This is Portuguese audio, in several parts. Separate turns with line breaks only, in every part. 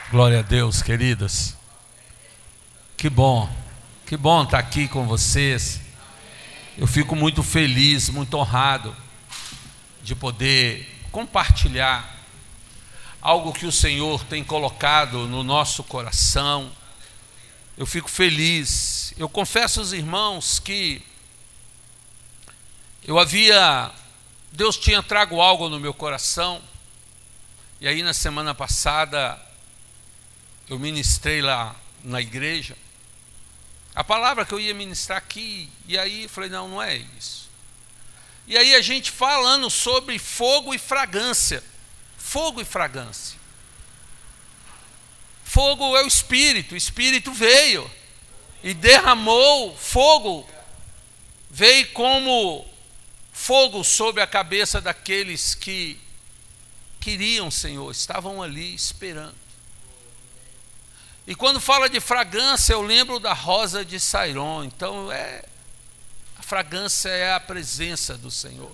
Glória a Deus, queridas. Que bom estar aqui com vocês. Eu fico muito feliz, muito honrado de poder compartilhar algo que o Senhor tem colocado no nosso coração. Eu fico feliz. Eu confesso aos irmãos que Deus tinha trago algo no meu coração. E aí na semana passada eu ministrei lá na igreja a palavra que eu ia ministrar aqui, e aí falei, não é isso. E aí a gente falando sobre fogo e fragância. Fogo e fragância. Fogo é o Espírito veio e derramou fogo, veio como fogo sobre a cabeça daqueles que queriam, Senhor, estavam ali esperando. E quando fala de fragrância, eu lembro da rosa de Saron. Então a fragrância é a presença do Senhor.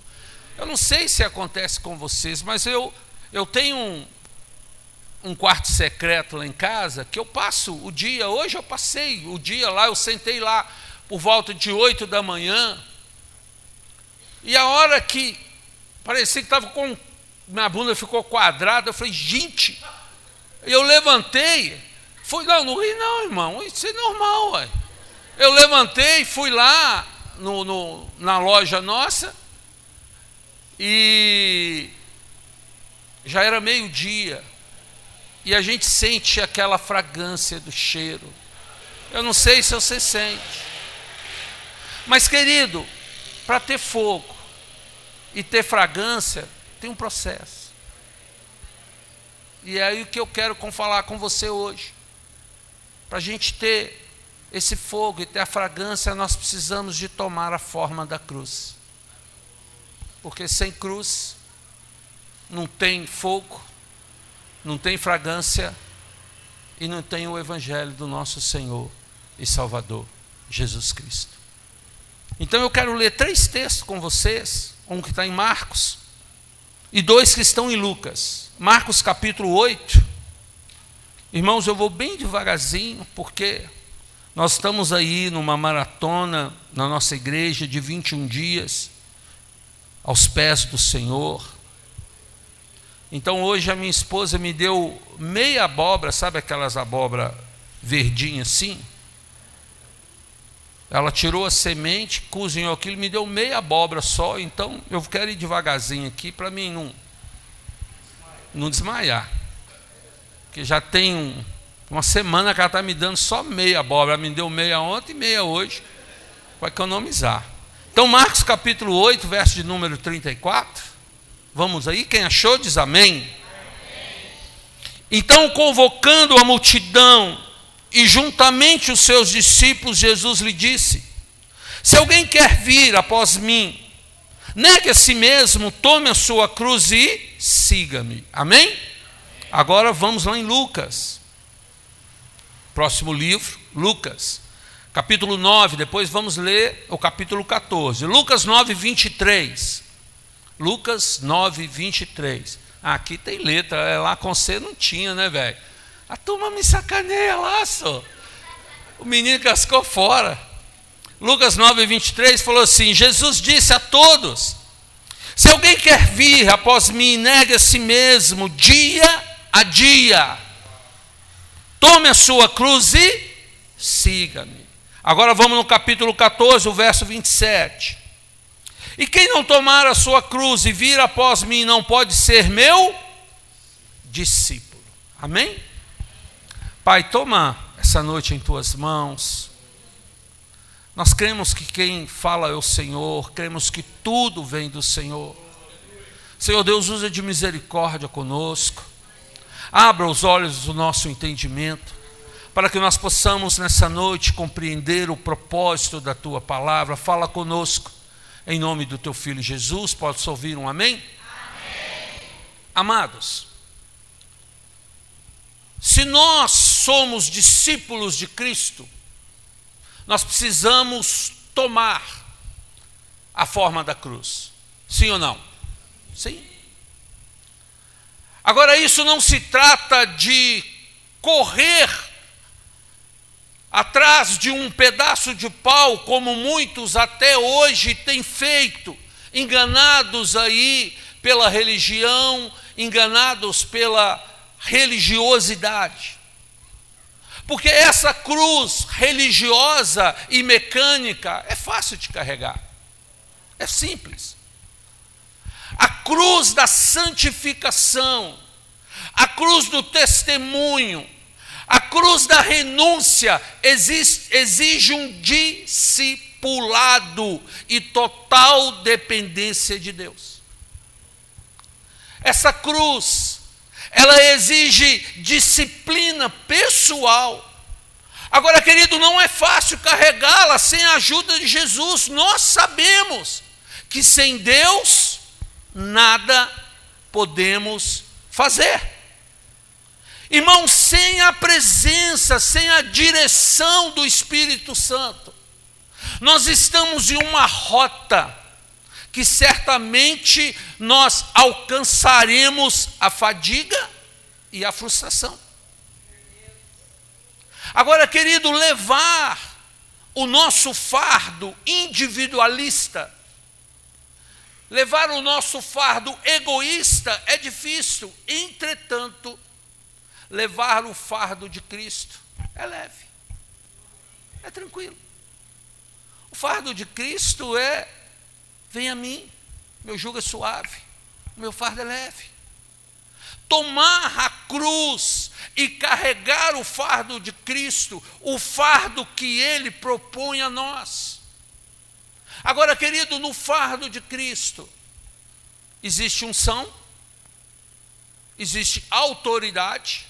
Eu não sei se acontece com vocês, mas eu tenho um quarto secreto lá em casa, que eu passo o dia, hoje eu passei o dia lá, eu sentei lá por volta de 8 da manhã, e a hora que parecia que estava com, minha bunda ficou quadrada, eu falei, gente, eu levantei, não ri não, irmão, isso é normal, ué. Eu levantei, fui lá na loja nossa, e já era meio-dia, e a gente sente aquela fragrância do cheiro. Eu não sei se você sente, mas querido, para ter fogo e ter fragrância, tem um processo. E é aí que eu quero falar com você hoje. Para a gente ter esse fogo e ter a fragrância, nós precisamos de tomar a forma da cruz. Porque sem cruz não tem fogo, não tem fragrância e não tem o evangelho do nosso Senhor e Salvador, Jesus Cristo. Então eu quero ler 3 textos com vocês, um que está em Marcos e 2 que estão em Lucas. Marcos capítulo 8. Irmãos, eu vou bem devagarzinho, porque nós estamos aí numa maratona na nossa igreja de 21 dias, aos pés do Senhor. Então hoje a minha esposa me deu meia abóbora, sabe aquelas abóbora verdinhas assim? Ela tirou a semente, cozinhou aquilo, me deu meia abóbora só, então eu quero ir devagarzinho aqui para mim não desmaiar. Porque já tem uma semana que ela está me dando só meia abóbora. Ela me deu meia ontem e meia hoje, para economizar. Então Marcos capítulo 8, verso de número 34. Vamos aí, quem achou diz amém. Amém. Então, convocando a multidão e juntamente os seus discípulos, Jesus lhe disse: se alguém quer vir após mim, negue a si mesmo, tome a sua cruz e siga-me. Amém? Agora vamos lá em Lucas, próximo livro, Lucas, capítulo 9, depois vamos ler o capítulo 14. Lucas 9, 23. Lucas 9, 23. Aqui tem letra, lá com C não tinha, né, velho? A turma me sacaneia lá, só. O menino cascou fora. Lucas 9, 23 falou assim: Jesus disse a todos: se alguém quer vir após mim, negue a si mesmo, dia a dia, tome a sua cruz e siga-me. Agora vamos no capítulo 14, o verso 27. E quem não tomar a sua cruz e vir após mim não pode ser meu discípulo. Amém? Pai, toma essa noite em tuas mãos. Nós cremos que quem fala é o Senhor, cremos que tudo vem do Senhor. Senhor Deus, usa de misericórdia conosco. Abra os olhos do nosso entendimento, para que nós possamos nessa noite compreender o propósito da tua palavra. Fala conosco, em nome do teu Filho Jesus. Pode-se ouvir um amém? Amém. Amados, se nós somos discípulos de Cristo, nós precisamos tomar a forma da cruz. Sim ou não? Sim. Agora, isso não se trata de correr atrás de um pedaço de pau, como muitos até hoje têm feito, enganados aí pela religião, enganados pela religiosidade. Porque essa cruz religiosa e mecânica é fácil de carregar. É simples. A cruz da santificação, a cruz do testemunho, a cruz da renúncia exige um discipulado e total dependência de Deus. Essa cruz, ela exige disciplina pessoal. Agora, querido, não é fácil carregá-la sem a ajuda de Jesus. Nós sabemos que sem Deus nada podemos fazer. Irmão, sem a presença, sem a direção do Espírito Santo, nós estamos em uma rota que certamente nós alcançaremos a fadiga e a frustração. Agora, querido, levar o nosso fardo individualista, levar o nosso fardo egoísta é difícil. Entretanto, levar o fardo de Cristo é leve, é tranquilo. O fardo de Cristo é: vem a mim, meu jugo é suave, meu fardo é leve. Tomar a cruz e carregar o fardo de Cristo, o fardo que Ele propõe a nós. Agora, querido, no fardo de Cristo existe unção, existe autoridade,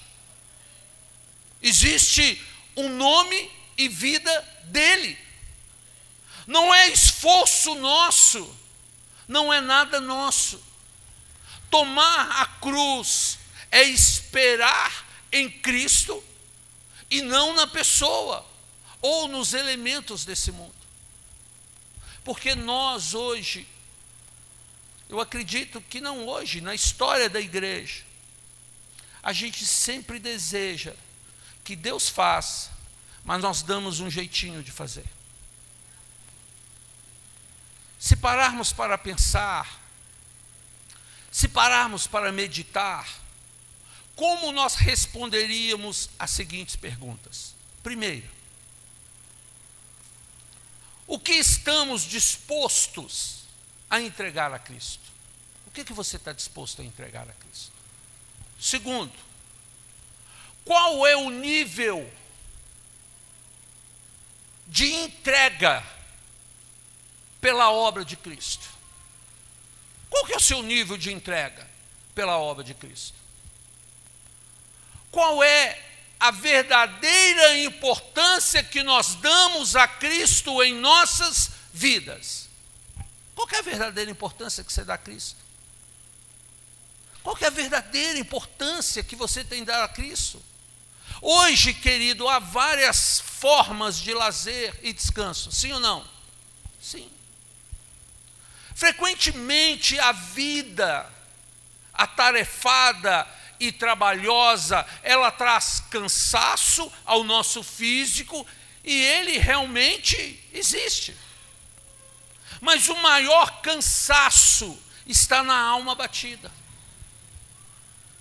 existe um nome e vida dele. Não é esforço nosso, não é nada nosso. Tomar a cruz é esperar em Cristo e não na pessoa ou nos elementos desse mundo. Porque nós hoje, eu acredito que não hoje, na história da igreja, a gente sempre deseja que Deus faça, mas nós damos um jeitinho de fazer. Se pararmos para pensar, se pararmos para meditar, como nós responderíamos às seguintes perguntas? Primeiro, o que estamos dispostos a entregar a Cristo? O que você está disposto a entregar a Cristo? Segundo, qual é o nível de entrega pela obra de Cristo? Qual que é o seu nível de entrega pela obra de Cristo? Qual é a verdadeira importância que nós damos a Cristo em nossas vidas? Qual que é a verdadeira importância que você dá a Cristo? Qual que é a verdadeira importância que você tem dado a Cristo? Hoje, querido, há várias formas de lazer e descanso, sim ou não? Sim. Frequentemente a vida atarefada e trabalhosa, ela traz cansaço ao nosso físico e ele realmente existe. Mas o maior cansaço está na alma batida,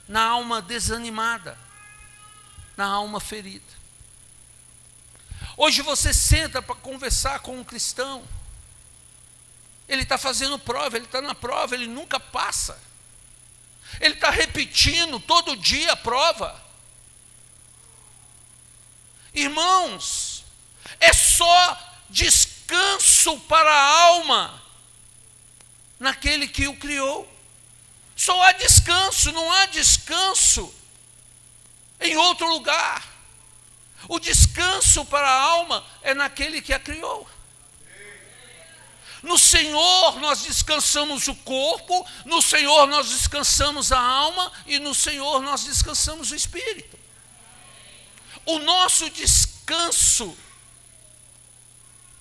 na alma desanimada, na alma ferida. Hoje você senta para conversar com um cristão, ele está fazendo prova, ele está na prova, ele nunca passa. Ele está repetindo todo dia a prova. Irmãos, é só descanso para a alma naquele que o criou. Só há descanso, não há descanso em outro lugar. O descanso para a alma é naquele que a criou. No Senhor nós descansamos o corpo, no Senhor nós descansamos a alma e no Senhor nós descansamos o espírito. O nosso descanso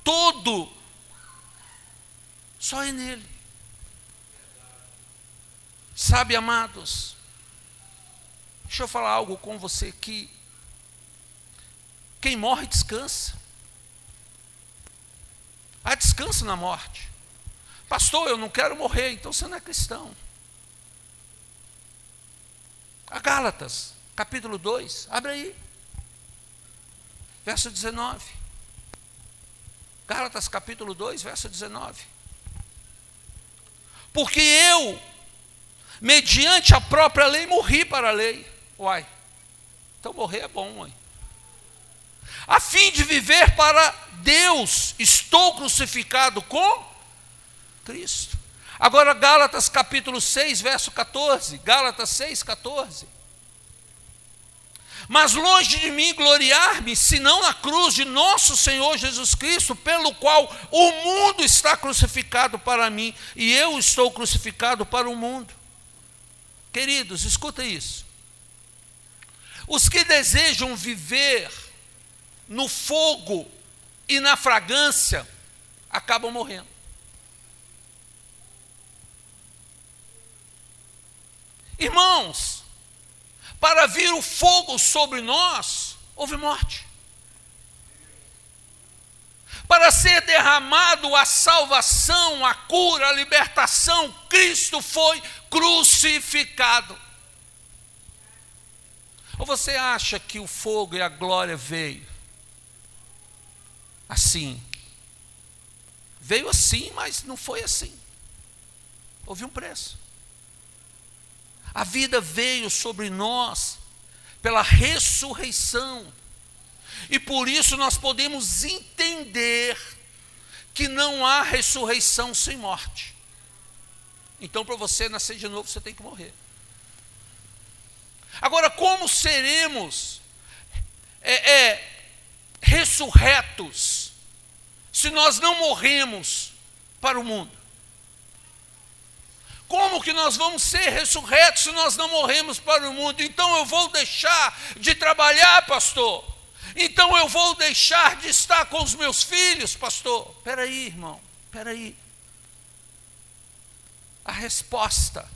todo só é nele. Sabe, amados, deixa eu falar algo com você aqui. Quem morre descansa. Há descanso na morte. Pastor, eu não quero morrer, então você não é cristão. A Gálatas, capítulo 2, abre aí. Verso 19. Gálatas, capítulo 2, verso 19. Porque eu, mediante a própria lei, morri para a lei. Uai, então morrer é bom, uai. A fim de viver para Deus, estou crucificado com Cristo. Agora Gálatas capítulo 6, verso 14. Gálatas 6, 14. Mas longe de mim gloriar-me, senão na cruz de nosso Senhor Jesus Cristo, pelo qual o mundo está crucificado para mim, e eu estou crucificado para o mundo. Queridos, escuta isso. Os que desejam viver no fogo e na fragrância, acabam morrendo. Irmãos, para vir o fogo sobre nós, houve morte. Para ser derramado a salvação, a cura, a libertação, Cristo foi crucificado. Ou você acha que o fogo e a glória veio assim? Veio assim, mas não foi assim. Houve um preço. A vida veio sobre nós pela ressurreição. E por isso nós podemos entender que não há ressurreição sem morte. Então, para você nascer de novo, você tem que morrer. Agora, como seremos ressurretos se nós não morremos para o mundo? Como que nós vamos ser ressurretos se nós não morremos para o mundo? Então eu vou deixar de trabalhar, pastor. Então eu vou deixar de estar com os meus filhos, pastor. Espera aí, irmão, espera aí. A resposta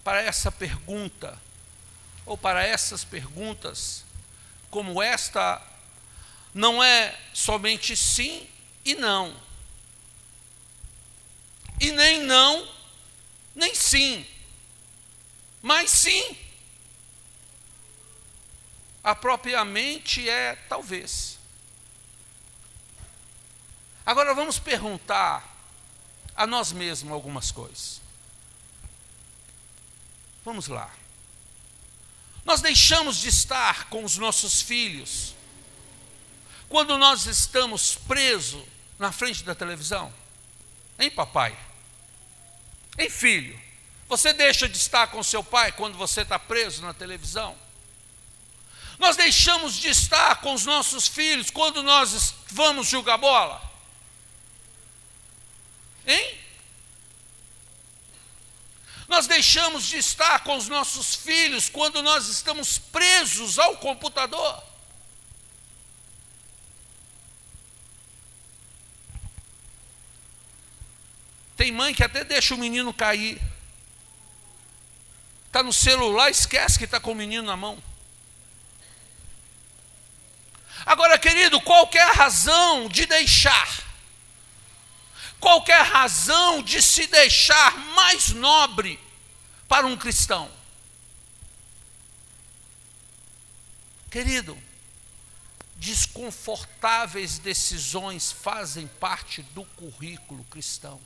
para essa pergunta, ou para essas perguntas, como esta, não é somente sim e não. E nem não, nem sim, mas sim. Apropriamente é talvez. Agora vamos perguntar a nós mesmos algumas coisas. Vamos lá. Nós deixamos de estar com os nossos filhos quando nós estamos presos na frente da televisão? Hein, papai? Hein, filho? Você deixa de estar com seu pai quando você está preso na televisão? Nós deixamos de estar com os nossos filhos quando nós vamos jogar bola? Hein? Nós deixamos de estar com os nossos filhos quando nós estamos presos ao computador? Tem mãe que até deixa o menino cair. Está no celular, esquece que está com o menino na mão. Agora, querido, qual que é a razão de deixar? Qual que é a razão de se deixar mais nobre para um cristão? Querido, desconfortáveis decisões fazem parte do currículo cristão.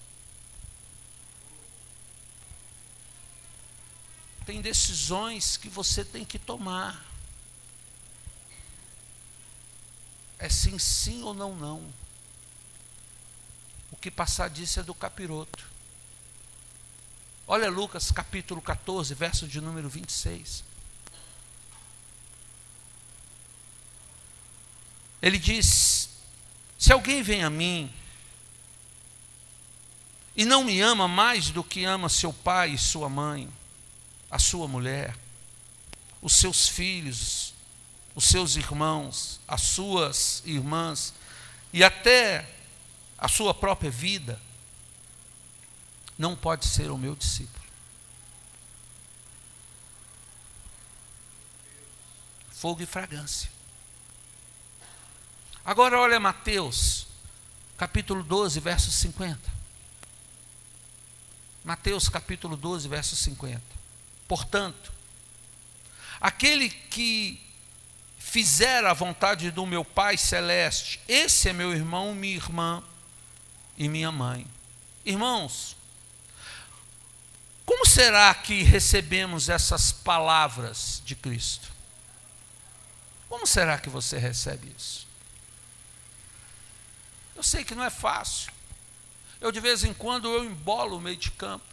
Tem decisões que você tem que tomar. É sim, sim ou não, não. O que passar disso é do capiroto. Olha Lucas capítulo 14, verso de número 26. Ele diz: se alguém vem a mim e não me ama mais do que ama seu pai e sua mãe, a sua mulher, os seus filhos, os seus irmãos, as suas irmãs e até a sua própria vida, não pode ser o meu discípulo. Fogo e fragrância. Agora olha Mateus, capítulo 12, verso 50. Mateus capítulo 12, verso 50. Portanto, aquele que fizer a vontade do meu Pai Celeste, esse é meu irmão, minha irmã e minha mãe. Irmãos, como será que recebemos essas palavras de Cristo? Como será que você recebe isso? Eu sei que não é fácil. Eu de vez em quando eu embolo o meio de campo,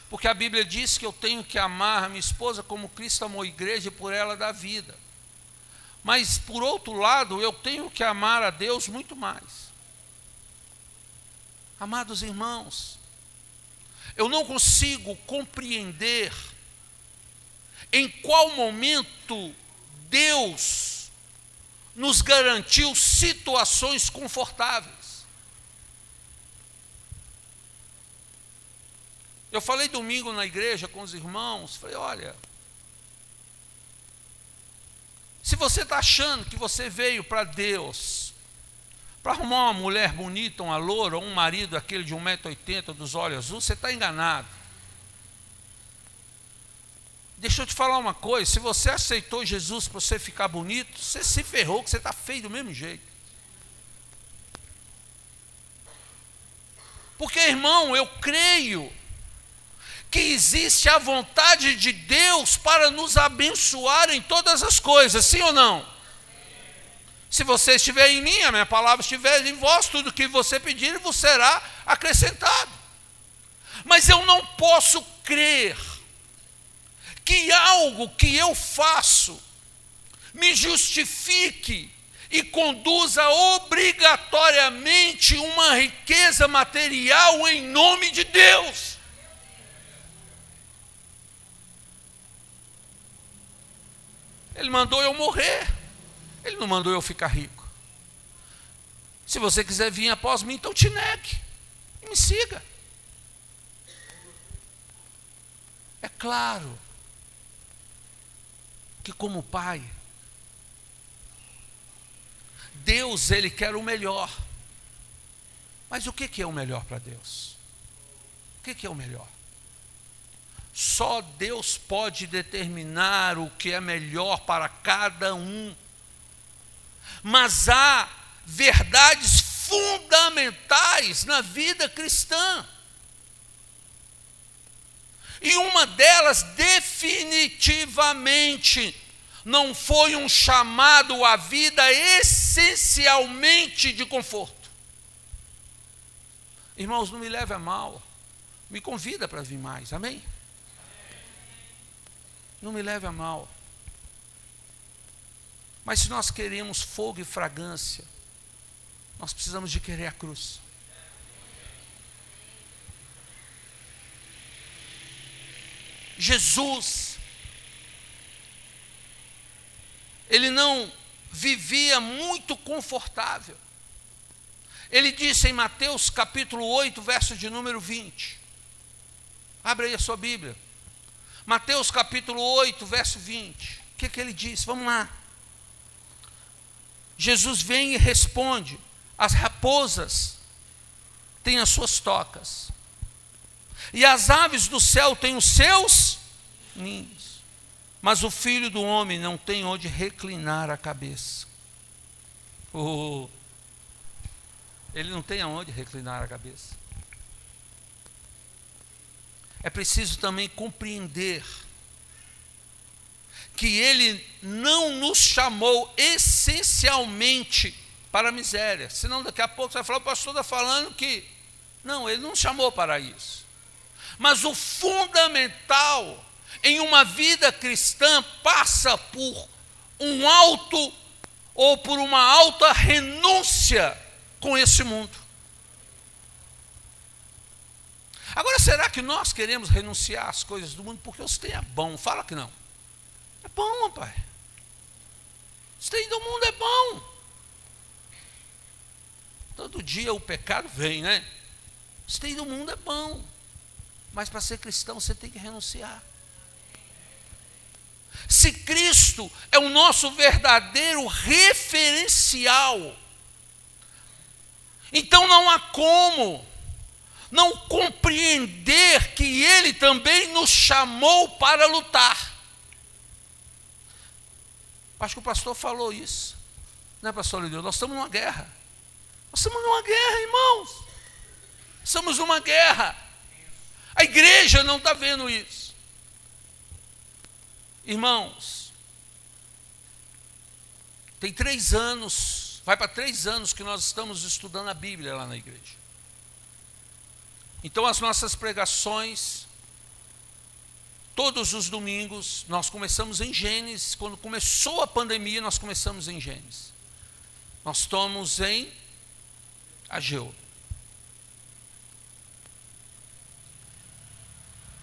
porque a Bíblia diz que eu tenho que amar a minha esposa como Cristo amou a igreja e por ela dar vida. Mas por outro lado, eu tenho que amar a Deus muito mais. Amados irmãos, eu não consigo compreender em qual momento Deus nos garantiu situações confortáveis. Eu falei domingo na igreja com os irmãos, falei, olha, se você está achando que você veio para Deus para arrumar uma mulher bonita, uma loura, ou um marido aquele de 1,80 m, dos olhos azuis, você está enganado. Deixa eu te falar uma coisa, se você aceitou Jesus para você ficar bonito, você se ferrou, que você está feio do mesmo jeito. Porque, irmão, eu creio que existe a vontade de Deus para nos abençoar em todas as coisas, sim ou não? Se você estiver em mim, a minha palavra estiver em vós, tudo que você pedir vos será acrescentado. Mas eu não posso crer que algo que eu faço me justifique e conduza obrigatoriamente uma riqueza material em nome de Deus. Ele mandou eu morrer. Ele não mandou eu ficar rico. Se você quiser vir após mim, então te negue e me siga. É claro que como pai, Deus, Ele quer o melhor. Mas o que é o melhor para Deus? O que é o melhor? Só Deus pode determinar o que é melhor para cada um. Mas há verdades fundamentais na vida cristã. E uma delas, definitivamente, não foi um chamado à vida essencialmente de conforto. Irmãos, não me leve a mal. Me convida para vir mais, amém? Não me leve a mal. Mas se nós queremos fogo e fragrância, nós precisamos de querer a cruz. Jesus, Ele não vivia muito confortável. Ele disse em Mateus capítulo 8, verso de número 20. Abre aí a sua Bíblia. Mateus capítulo 8, verso 20. O que ele disse? Vamos lá. Jesus vem e responde: as raposas têm as suas tocas, e as aves do céu têm os seus ninhos, mas o Filho do Homem não tem onde reclinar a cabeça. Ele não tem aonde reclinar a cabeça. É preciso também compreender que Ele não nos chamou essencialmente para a miséria. Senão daqui a pouco você vai falar, o pastor está falando que... Não, Ele não nos chamou para isso. Mas o fundamental em uma vida cristã passa por um alto ou por uma alta renúncia com esse mundo. Agora, será que nós queremos renunciar às coisas do mundo porque os tem é bom? Fala que não. É bom, rapaz. Os tem do mundo é bom. Todo dia o pecado vem, né? Os tem do mundo é bom. Mas para ser cristão você tem que renunciar. Se Cristo é o nosso verdadeiro referencial, Então não há como não compreender que Ele também nos chamou para lutar. Acho que o pastor falou isso, né, pastor Lideu? Nós estamos numa guerra. Nós estamos numa guerra, irmãos. Estamos numa guerra. A igreja não está vendo isso. Irmãos, tem 3 anos, vai para 3 anos que nós estamos estudando a Bíblia lá na igreja. Então as nossas pregações, todos os domingos, nós começamos em Gênesis. Quando começou a pandemia, nós começamos em Gênesis. Nós estamos em Ageu.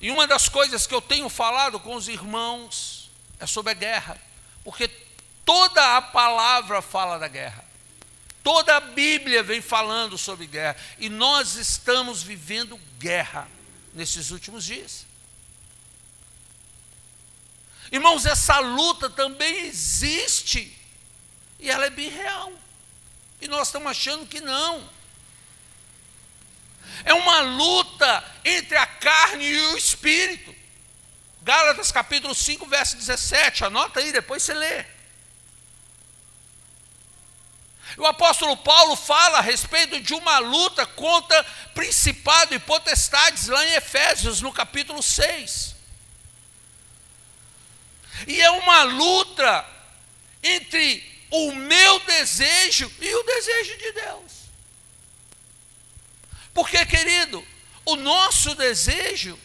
E uma das coisas que eu tenho falado com os irmãos é sobre a guerra, porque toda a palavra fala da guerra. Toda a Bíblia vem falando sobre guerra. E nós estamos vivendo guerra nesses últimos dias. Irmãos, essa luta também existe. E ela é bem real. E nós estamos achando que não. É uma luta entre a carne e o espírito. Gálatas capítulo 5, verso 17. Anota aí, depois você lê. O apóstolo Paulo fala a respeito de uma luta contra principado e potestades, lá em Efésios, no capítulo 6. E é uma luta entre o meu desejo e o desejo de Deus. Porque, querido, o nosso desejo,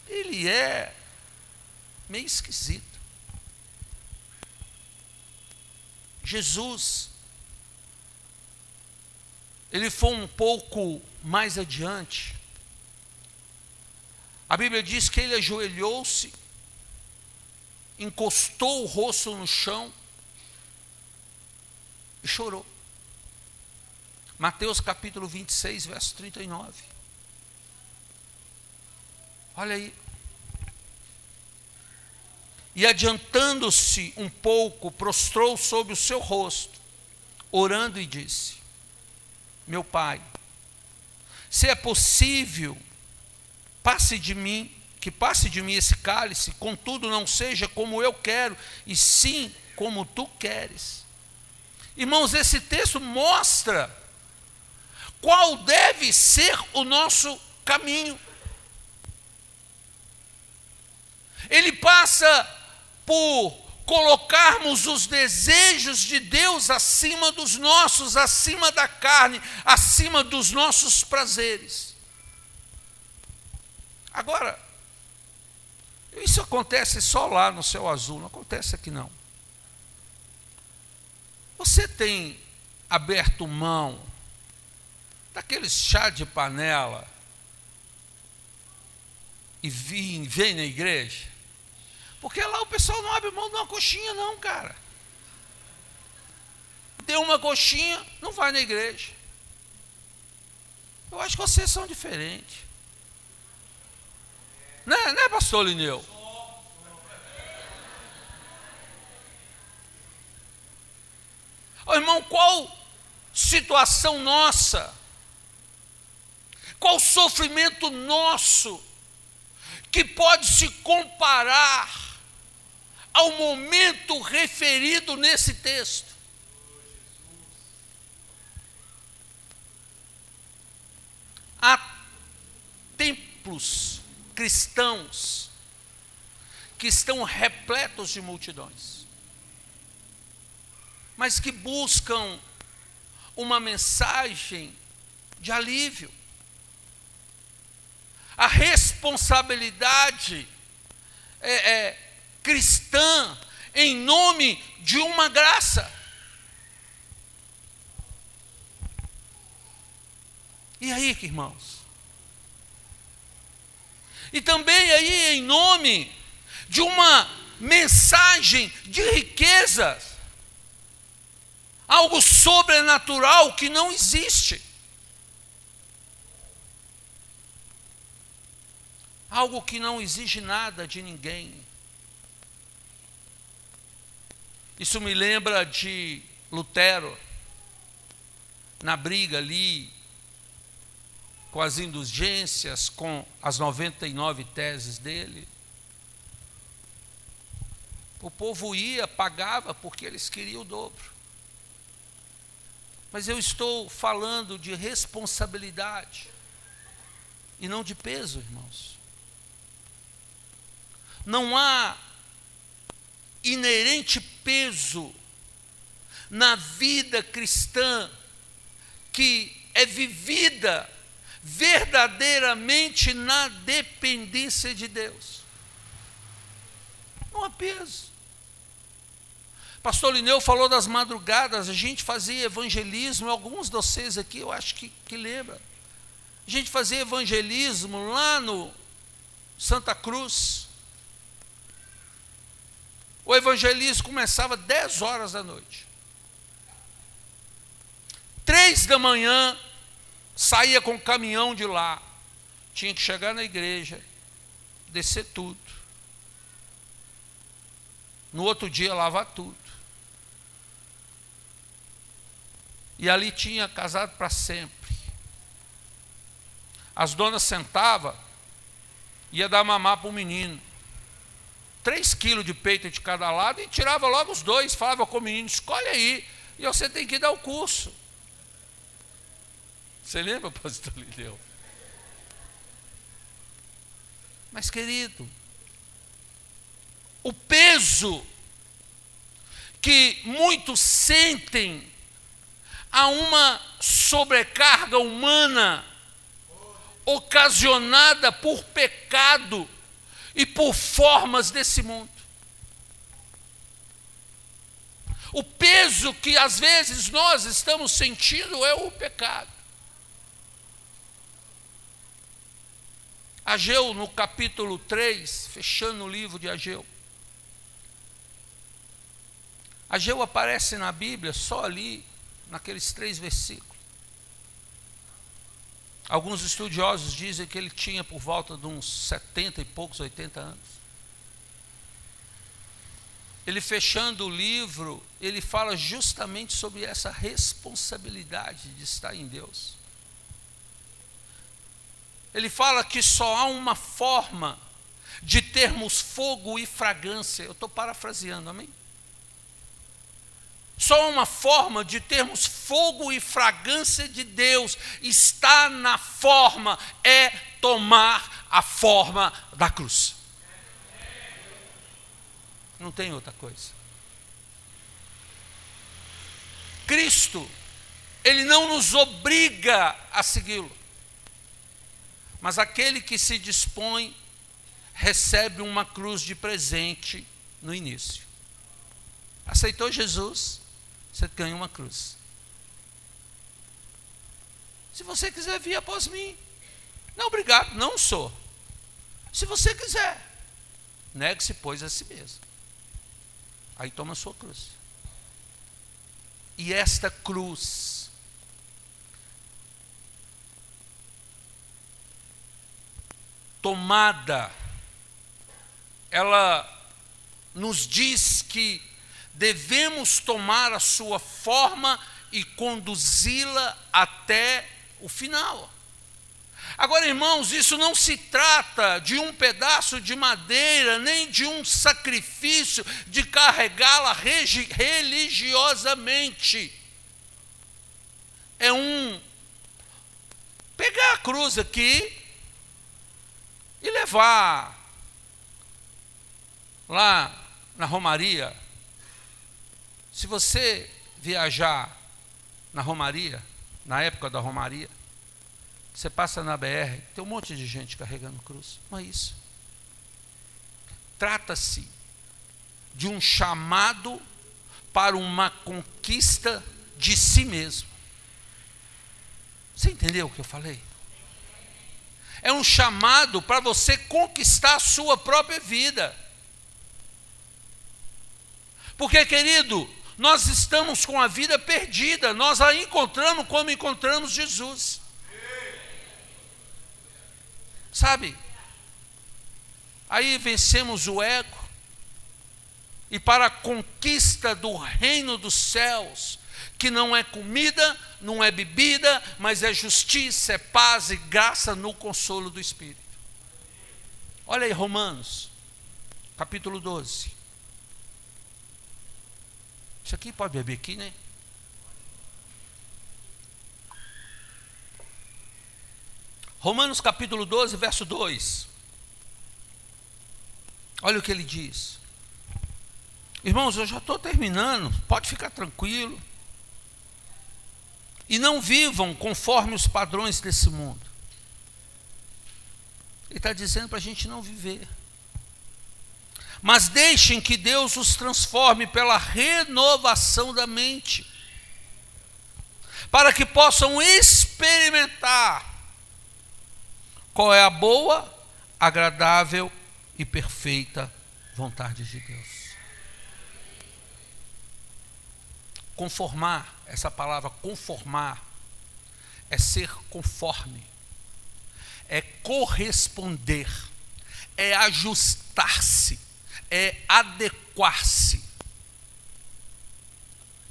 ele é meio esquisito. Jesus, ele foi um pouco mais adiante. A Bíblia diz que ele ajoelhou-se, encostou o rosto no chão e chorou. Mateus capítulo 26, verso 39. Olha aí. E adiantando-se um pouco, prostrou sobre o seu rosto, orando e disse: meu Pai, se é possível, passe de mim esse cálice, contudo não seja como eu quero, e sim como tu queres. Irmãos, esse texto mostra qual deve ser o nosso caminho. Ele passa por colocarmos os desejos de Deus acima dos nossos, acima da carne, acima dos nossos prazeres. Agora, isso acontece só lá no céu azul, não acontece aqui não. Você tem aberto mão daqueles chá de panela e vem na igreja? Porque lá o pessoal não abre mão de uma coxinha não, cara. Deu uma coxinha, não vai na igreja. Eu acho que vocês são diferentes. Né, pastor Lineu? Oh, irmão, qual situação nossa, qual sofrimento nosso que pode se comparar ao momento referido nesse texto? Há templos cristãos que estão repletos de multidões, mas que buscam uma mensagem de alívio. A responsabilidade cristã em nome de uma graça. E aí, irmãos? E também aí em nome de uma mensagem de riquezas. Algo sobrenatural que não existe. Algo que não exige nada de ninguém. Isso me lembra de Lutero, na briga ali com as indulgências, com as 99 teses dele. O povo ia, pagava, porque eles queriam o dobro. Mas eu estou falando de responsabilidade e não de peso, irmãos. Não há inerente peso na vida cristã que é vivida verdadeiramente na dependência de Deus. Não há peso. Pastor Lineu falou das madrugadas, a gente fazia evangelismo, alguns de vocês aqui eu acho que lembram. A gente fazia evangelismo lá no Santa Cruz. O evangelismo começava 10 horas da noite. 3 da manhã, saía com o caminhão de lá. Tinha que chegar na igreja, descer tudo. No outro dia, lavar tudo. E ali tinha casado para sempre. As donas sentavam, ia dar mamar para o menino. 3 quilos de peito de cada lado e tirava logo os 2. Falava com o menino, escolhe aí, e você tem que dar o curso. Você lembra, pastor Lideu? Mas, querido, o peso que muitos sentem a uma sobrecarga humana ocasionada por pecado e por formas desse mundo. O peso que às vezes nós estamos sentindo é o pecado. Ageu, no capítulo 3, fechando o livro de Ageu. Ageu aparece na Bíblia só ali, naqueles 3 versículos. Alguns estudiosos dizem que ele tinha por volta de uns 70 e poucos, 80 anos. Ele, fechando o livro, ele fala justamente sobre essa responsabilidade de estar em Deus. Ele fala que só há uma forma de termos fogo e fragrância. Eu estou parafraseando, amém? Só uma forma de termos fogo e fragrância de Deus está na forma, é tomar a forma da cruz. Não tem outra coisa. Cristo, Ele não nos obriga a segui-lo. Mas aquele que se dispõe, recebe uma cruz de presente no início. Aceitou Jesus? Você ganha uma cruz. Se você quiser vir após mim, não, obrigado, não sou. Se você quiser, negue-se, pois, a si mesmo. Aí toma a sua cruz. E esta cruz tomada, ela nos diz que devemos tomar a sua forma e conduzi-la até o final. Agora, irmãos, isso não se trata de um pedaço de madeira, nem de um sacrifício de carregá-la religiosamente. É pegar a cruz aqui e levar lá na Romaria. Se você viajar na Romaria, na época da Romaria, você passa na BR, tem um monte de gente carregando cruz. Não é isso. Trata-se de um chamado para uma conquista de si mesmo. Você entendeu o que eu falei? É um chamado para você conquistar a sua própria vida. Porque, querido, nós estamos com a vida perdida, nós a encontramos como encontramos Jesus. Sabe? Aí vencemos o ego, e para a conquista do reino dos céus, que não é comida, não é bebida, mas é justiça, é paz e graça no consolo do Espírito. Olha aí Romanos, capítulo 12. Isso aqui pode beber aqui, né? Romanos capítulo 12, verso 2. Olha o que ele diz. Irmãos, eu já estou terminando, pode ficar tranquilo. E não vivam conforme os padrões desse mundo. Ele está dizendo para a gente não viver. Mas deixem que Deus os transforme pela renovação da mente, para que possam experimentar qual é a boa, agradável e perfeita vontade de Deus. Conformar, essa palavra conformar, é ser conforme, é corresponder, é ajustar-se, é adequar-se.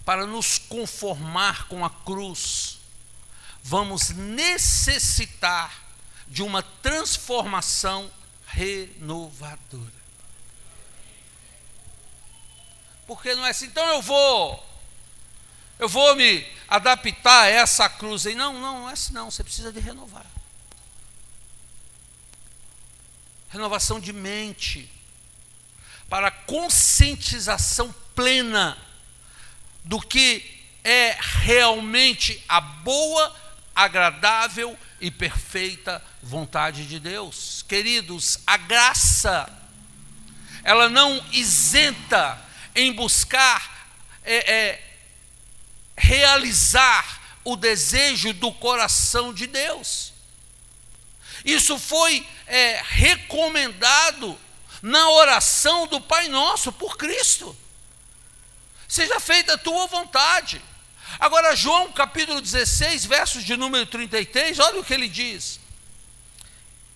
Para nos conformar com a cruz, vamos necessitar de uma transformação renovadora. Porque não é assim, então eu vou me adaptar a essa cruz aí. Não é assim não, você precisa de renovar. Renovação de mente, para conscientização plena do que é realmente a boa, agradável e perfeita vontade de Deus. Queridos, a graça, ela não isenta em buscar realizar o desejo do coração de Deus. Isso foi recomendado na oração do Pai Nosso por Cristo. Seja feita a tua vontade. Agora, João capítulo 16, versos de número 33, olha o que ele diz.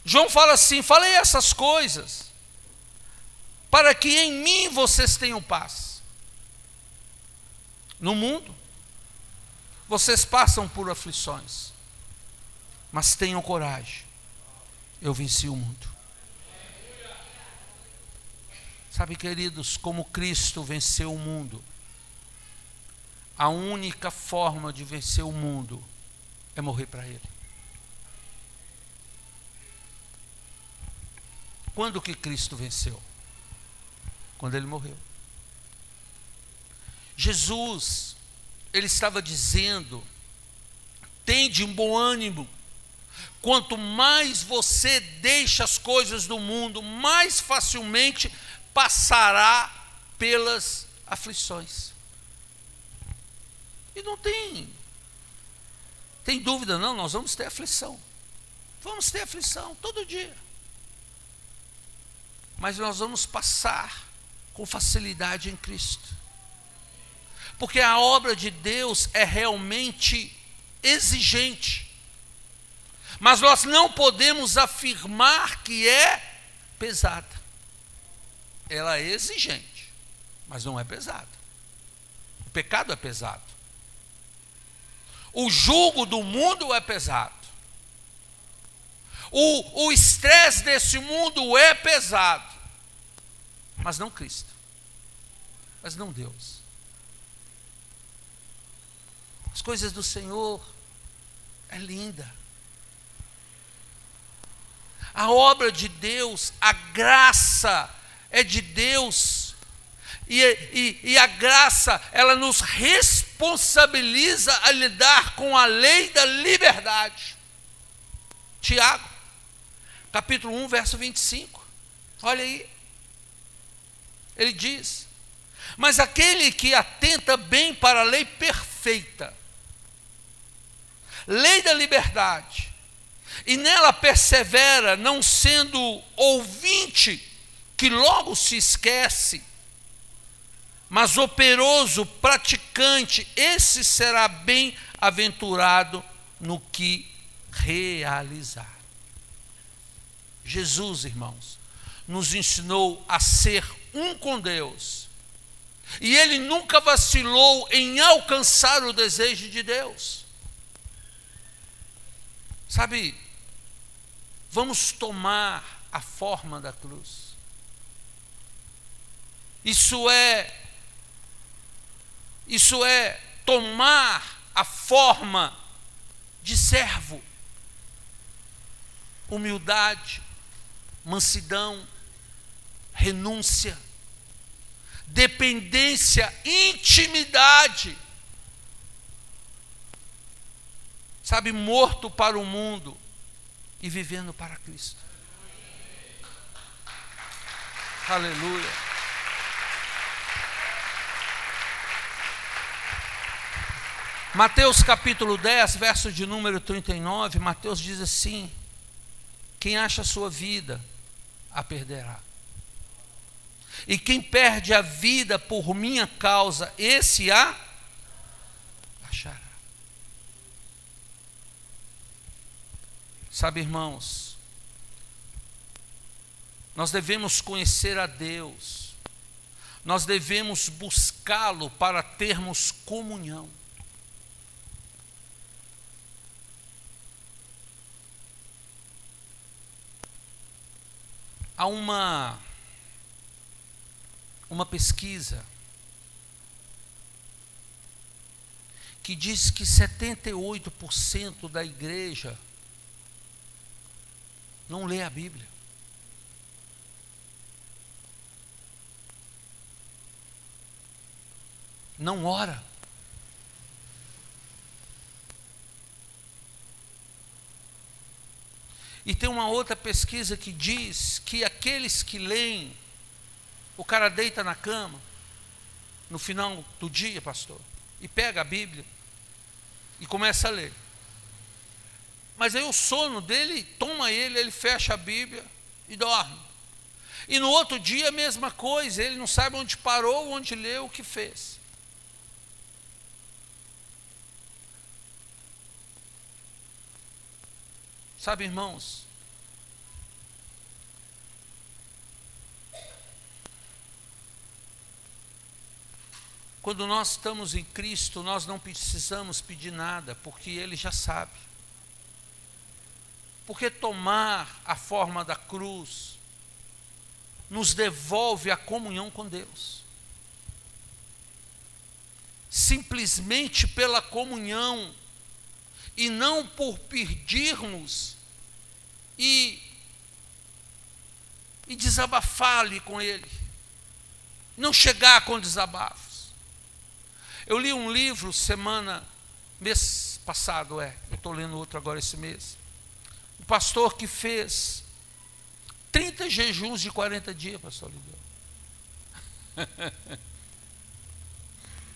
João fala assim: falei essas coisas para que em mim vocês tenham paz. No mundo vocês passam por aflições, mas tenham coragem, eu venci o mundo. Sabe, queridos, como Cristo venceu o mundo, a única forma de vencer o mundo é morrer para Ele. Quando que Cristo venceu? Quando Ele morreu. Jesus, Ele estava dizendo: tende um bom ânimo. Quanto mais você deixa as coisas do mundo, mais facilmente passará pelas aflições. E não tem dúvida não, nós vamos ter aflição. Vamos ter aflição todo dia. Mas nós vamos passar com facilidade em Cristo. Porque a obra de Deus é realmente exigente. Mas nós não podemos afirmar que é pesada. Ela é exigente, mas não é pesada. O pecado é pesado. O jugo do mundo é pesado. O estresse desse mundo é pesado. Mas não Cristo. Mas não Deus. As coisas do Senhor é linda. A obra de Deus, a graça é de Deus. E a graça, ela nos responsabiliza a lidar com a lei da liberdade. Tiago, capítulo 1, verso 25. Olha aí. Ele diz: mas aquele que atenta bem para a lei perfeita, lei da liberdade, e nela persevera, não sendo ouvinte que logo se esquece, mas operoso, praticante, esse será bem-aventurado no que realizar. Jesus, irmãos, nos ensinou a ser um com Deus E ele nunca vacilou em alcançar o desejo de Deus. Sabe, vamos tomar a forma da cruz. Isso é tomar a forma de servo. Humildade, mansidão, renúncia, dependência, intimidade. Sabe, morto para o mundo e vivendo para Cristo. Aleluia. Mateus capítulo 10, verso de número 39, Mateus diz assim: quem acha a sua vida, a perderá. E quem perde a vida por minha causa, esse a achará. Sabe, irmãos, nós devemos conhecer a Deus, nós devemos buscá-lo para termos comunhão. Há uma pesquisa que diz que 78% da igreja não lê a Bíblia. Não ora. E tem uma outra pesquisa que diz que aqueles que leem, o cara deita na cama, no final do dia, pastor, e pega a Bíblia e começa a ler. Mas aí o sono dele toma ele fecha a Bíblia e dorme. E no outro dia a mesma coisa, ele não sabe onde parou, onde leu, o que fez. Sabe, irmãos, quando nós estamos em Cristo, nós não precisamos pedir nada, porque Ele já sabe. Porque tomar a forma da cruz nos devolve a comunhão com Deus. Simplesmente pela comunhão, e não por pedirmos e desabafar-lhe com Ele. Não chegar com desabafos. Eu li um livro mês passado, eu estou lendo outro agora esse mês. Um pastor que fez 30 jejuns de 40 dias, pastor Lideu.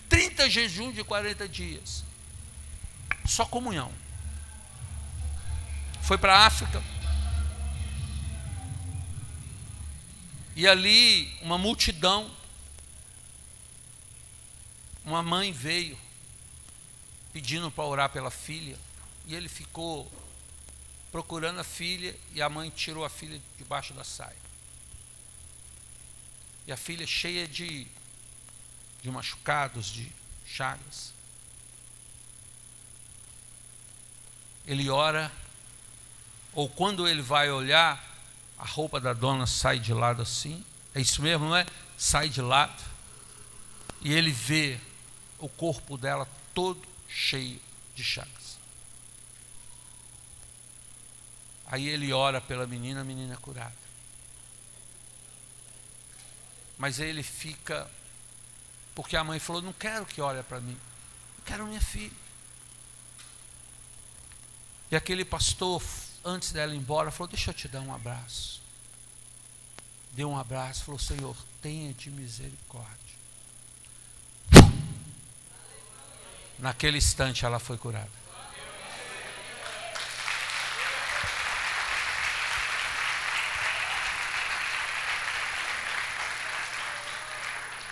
30 jejuns de 40 dias. Só comunhão. Foi para a África. E ali, uma multidão. Uma mãe veio pedindo para orar pela filha. E ele ficou procurando a filha. E a mãe tirou a filha debaixo da saia. E a filha cheia de machucados, de chagas. Ele ora, ou quando ele vai olhar, a roupa da dona sai de lado assim, é isso mesmo, não é? Sai de lado, e ele vê o corpo dela todo cheio de chagas. Aí ele ora pela menina, a menina é curada. Mas aí ele fica, porque a mãe falou, não quero que olhe para mim, eu quero minha filha. E aquele pastor, antes dela ir embora, falou, deixa eu te dar um abraço. Deu um abraço, falou, Senhor, tenha de misericórdia. Naquele instante ela foi curada.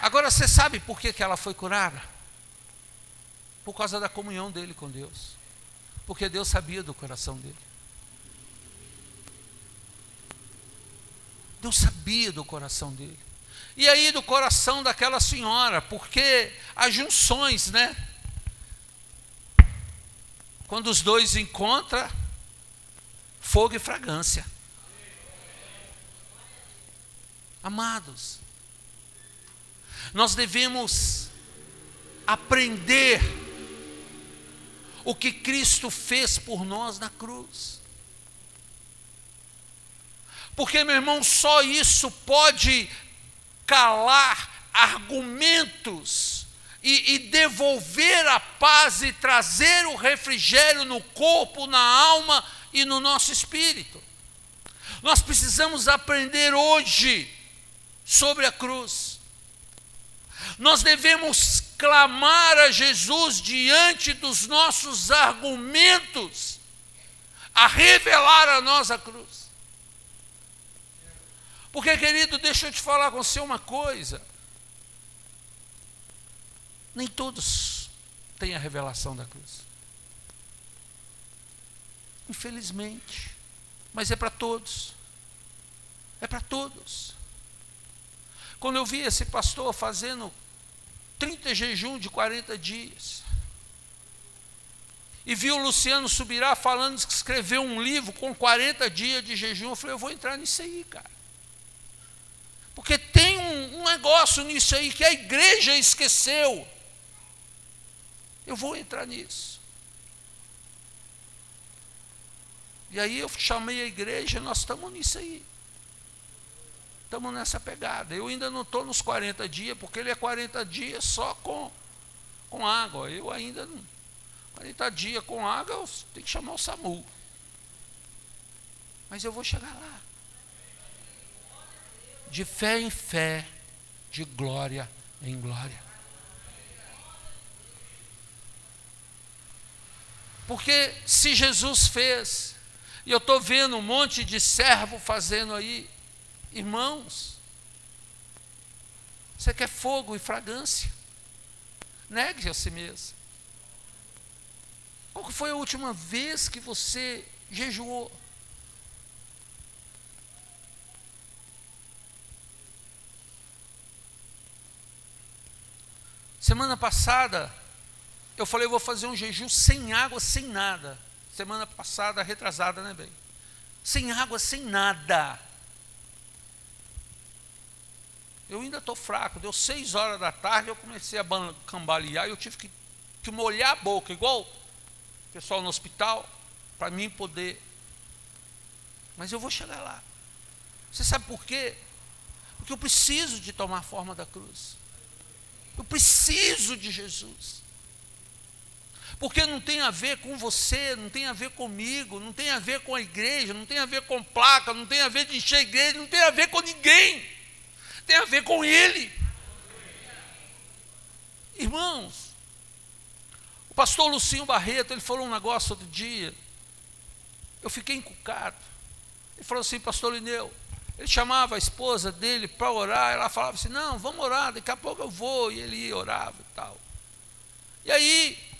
Agora você sabe por que ela foi curada? Por causa da comunhão dele com Deus. Porque Deus sabia do coração dele. Deus sabia do coração dele. E aí do coração daquela senhora, porque as junções, né? Quando os dois encontram, fogo e fragrância. Amados, nós devemos aprender o que Cristo fez por nós na cruz. Porque, meu irmão, só isso pode calar argumentos e devolver a paz e trazer o refrigério no corpo, na alma e no nosso espírito. Nós precisamos aprender hoje sobre a cruz. Nós devemos clamar a Jesus diante dos nossos argumentos, a revelar a nós a cruz. Porque, querido, deixa eu te falar com você uma coisa. Nem todos têm a revelação da cruz. Infelizmente. Mas é para todos. É para todos. Quando eu vi esse pastor fazendo 30 jejum de 40 dias, e vi o Luciano Subirá falando que escreveu um livro com 40 dias de jejum, eu falei, eu vou entrar nisso aí, cara. Porque tem um negócio nisso aí que a igreja esqueceu. Eu vou entrar nisso. E aí eu chamei a igreja, nós estamos nisso aí. Estamos nessa pegada. Eu ainda não estou nos 40 dias, porque ele é 40 dias só com água. Eu ainda não. 40 dias com água, eu tenho que chamar o SAMU. Mas eu vou chegar lá. De fé em fé, de glória em glória. Porque se Jesus fez, e eu estou vendo um monte de servo fazendo aí, irmãos, você quer fogo e fragrância? Negue a si mesmo. Qual foi a última vez que você jejuou? Semana passada, eu falei, eu vou fazer um jejum sem água, sem nada. Semana passada, retrasada, né, bem? Sem água, sem nada. Eu ainda estou fraco. Deu 6 horas da tarde, eu comecei a cambalear, e eu tive que molhar a boca, igual o pessoal no hospital, para mim poder. Mas eu vou chegar lá. Você sabe por quê? Porque eu preciso de tomar a forma da cruz. Eu preciso de Jesus. Porque não tem a ver com você, não tem a ver comigo, não tem a ver com a igreja, não tem a ver com placa, não tem a ver de encher a igreja, não tem a ver com ninguém. Tem a ver com Ele. Irmãos, o pastor Lucinho Barreto, ele falou um negócio outro dia, eu fiquei encucado. Ele falou assim, pastor Lineu, ele chamava a esposa dele para orar, ela falava assim, não, vamos orar, daqui a pouco eu vou, e ele ia, orava e tal. E aí,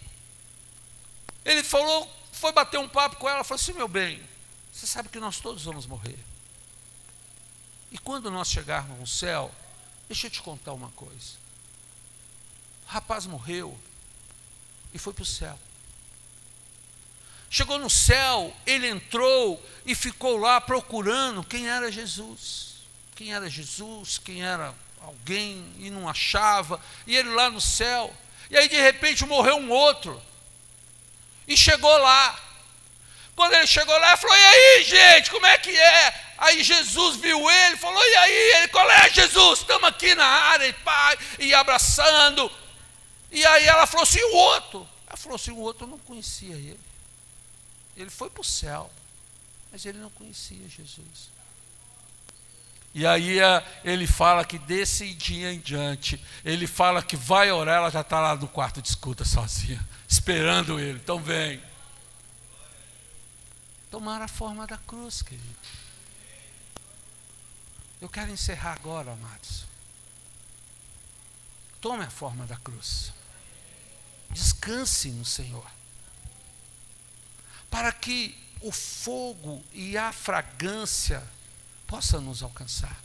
ele falou, foi bater um papo com ela, falou assim, meu bem, você sabe que nós todos vamos morrer. E quando nós chegarmos no céu, deixa eu te contar uma coisa. O rapaz morreu e foi para o céu. Chegou no céu, ele entrou e ficou lá procurando quem era Jesus. Quem era Jesus, quem era alguém, e não achava. E ele lá no céu. E aí de repente morreu um outro. E chegou lá. Quando ele chegou lá, ele falou, e aí gente, como é que é? Aí Jesus viu ele, falou, e aí? Ele, qual é Jesus? Estamos aqui na área, pai, e abraçando. E aí ela falou assim, o outro? Ela falou assim, o outro não conhecia ele. Ele foi para o céu, mas ele não conhecia Jesus. E aí ele fala que desse dia em diante, ele fala que vai orar, ela já está lá no quarto de escuta sozinha, esperando ele. Então vem. Tomar a forma da cruz, querido. Eu quero encerrar agora, amados. Tome a forma da cruz. Descanse no Senhor. Para que o fogo e a fragrância possam nos alcançar.